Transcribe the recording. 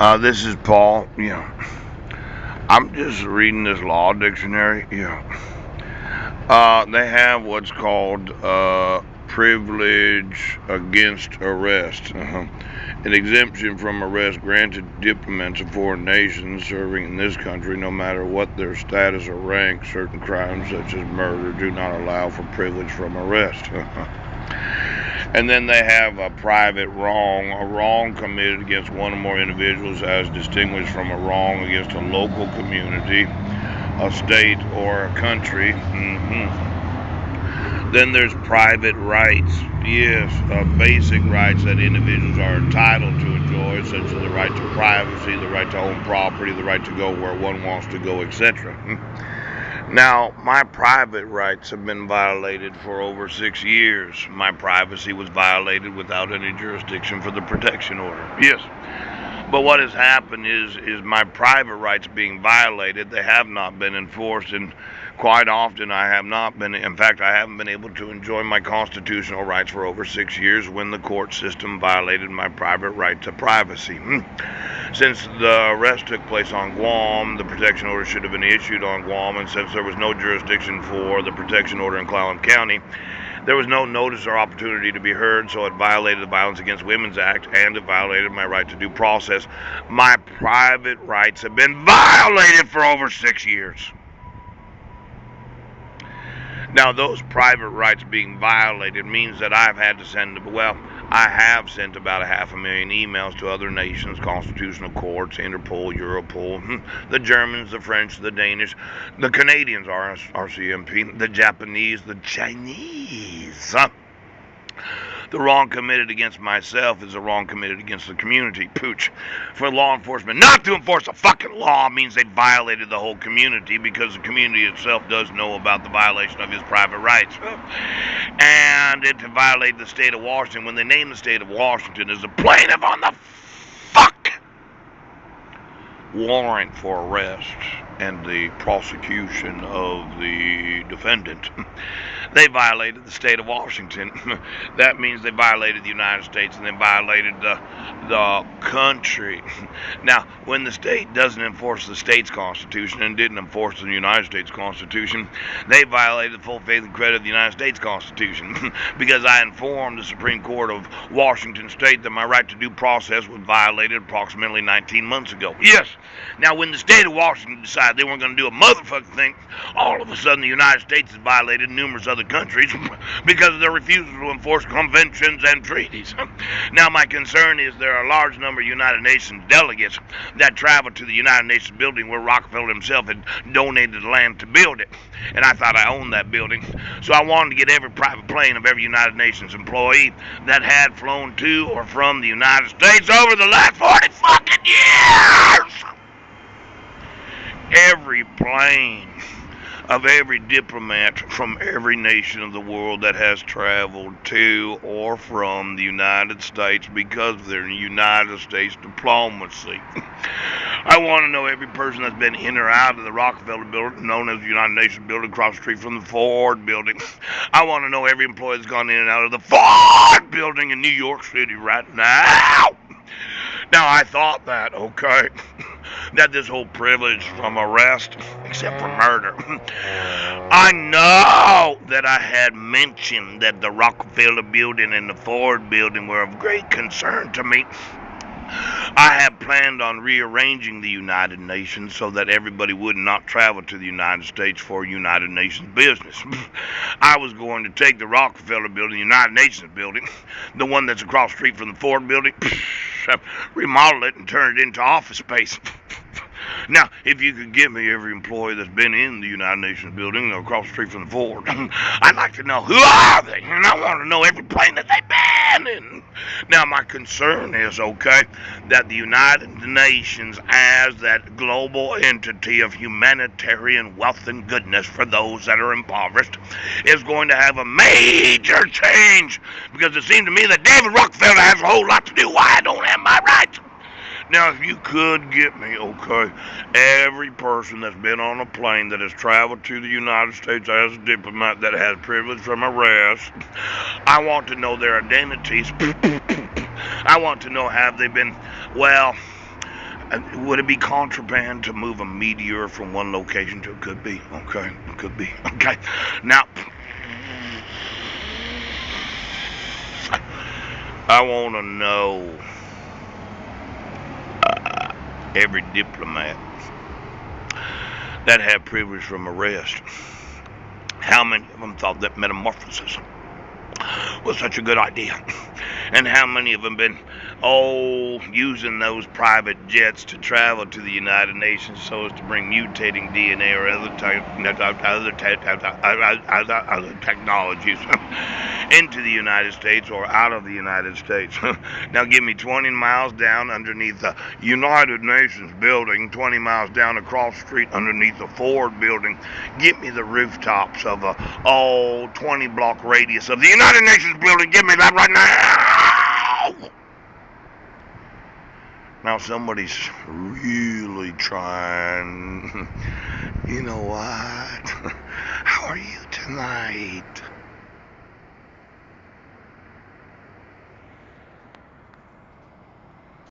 This is Paul. I'm just reading this law dictionary. They have what's called privilege against arrest. An exemption from arrest granted diplomats of foreign nations serving in this country, no matter what their status or rank. Certain crimes, such as murder, do not allow for privilege from arrest. And then they have a private wrong, a wrong committed against one or more individuals as distinguished from a wrong against a local community, a state, or a country. Then there's private rights. Yes, basic rights that individuals are entitled to enjoy, such as the right to privacy, the right to own property, the right to go where one wants to go, etc. Now, my private rights have been violated for over 6 years. My privacy was violated without any jurisdiction for the protection order. Yes. But what has happened is my private rights being violated. They have not been enforced, and quite often I have not been. In fact, I haven't been able to enjoy my constitutional rights for over 6 years when the court system violated my private right to privacy. Since the arrest took place on Guam, the protection order should have been issued on Guam, and since there was no jurisdiction for the protection order in Clallam County, there was no notice or opportunity to be heard, so it violated the Violence Against Women's Act, and it violated my right to due process. My private rights have been violated for over 6 years. Now, those private rights being violated means that I have sent about 500,000 emails to other nations, constitutional courts, Interpol, Europol, the Germans, the French, the Danish, the Canadians, RCMP, the Japanese, the Chinese. The wrong committed against myself is a wrong committed against the community. Pooch. For law enforcement not to enforce a fucking law means they violated the whole community, because the community itself does know about the violation of his private rights. And it violated the state of Washington when they named the state of Washington as the plaintiff on the warrant for arrest and the prosecution of the defendant. They violated the state of Washington. That means they violated the United States, and they violated the country. Now, when the state doesn't enforce the state's constitution and didn't enforce the United States Constitution, they violated the full faith and credit of the United States Constitution, because I informed the Supreme Court of Washington State that my right to due process was violated approximately 19 months ago. Yes. Now, when the state of Washington decided they weren't going to do a motherfucking thing, all of a sudden the United States has violated numerous other countries because of their refusal to enforce conventions and treaties. Now, my concern is there are a large number of United Nations delegates that travel to the United Nations building where Rockefeller himself had donated the land to build it. And I thought I owned that building. So I wanted to get every private plane of every United Nations employee that had flown to or from the United States over the last 40 fucking years. Every plane of every diplomat from every nation of the world that has traveled to or from the United States because of their United States diplomacy. I want to know every person that's been in or out of the Rockefeller building, known as the United Nations building, across the street from the Ford building. I want to know every employee that's gone in and out of the Ford building in New York City right now. Now, I thought that, okay, that this whole privilege from arrest, except for murder, I know that I had mentioned that the Rockefeller building and the Ford building were of great concern to me. I had planned on rearranging the United Nations so that everybody would not travel to the United States for United Nations business. I was going to take the Rockefeller building, the United Nations building, the one that's across the street from the Ford building, remodel it and turn it into office space. Now, if you could give me every employee that's been in the United Nations building across the street from the Ford, I'd like to know who are they, and I want to know every plane that they've been in. Now, my concern is, okay, that the United Nations, as that global entity of humanitarian wealth and goodness for those that are impoverished, is going to have a major change, because it seems to me that David Rockefeller has a whole lot to do why I don't have my rights. Now, if you could get me, okay, every person that's been on a plane that has traveled to the United States as a diplomat that has privilege from arrest, I want to know their identities. I want to know, have they been, well, Would it be contraband to move a meteor from one location to? It could be. Okay, it could be. Okay. Now, I want to know every diplomat that had privilege from arrest. How many of them thought that metamorphosis was such a good idea? And how many of them been using those private jets to travel to the United Nations so as to bring mutating DNA or other technologies into the United States or out of the United States? Now give me 20 miles down underneath the United Nations building, 20 miles down across the street underneath the Ford building. Give me the rooftops of a 20-block radius of the United Nations building. Give me that right now. Now somebody's really trying. You know what? How are you tonight?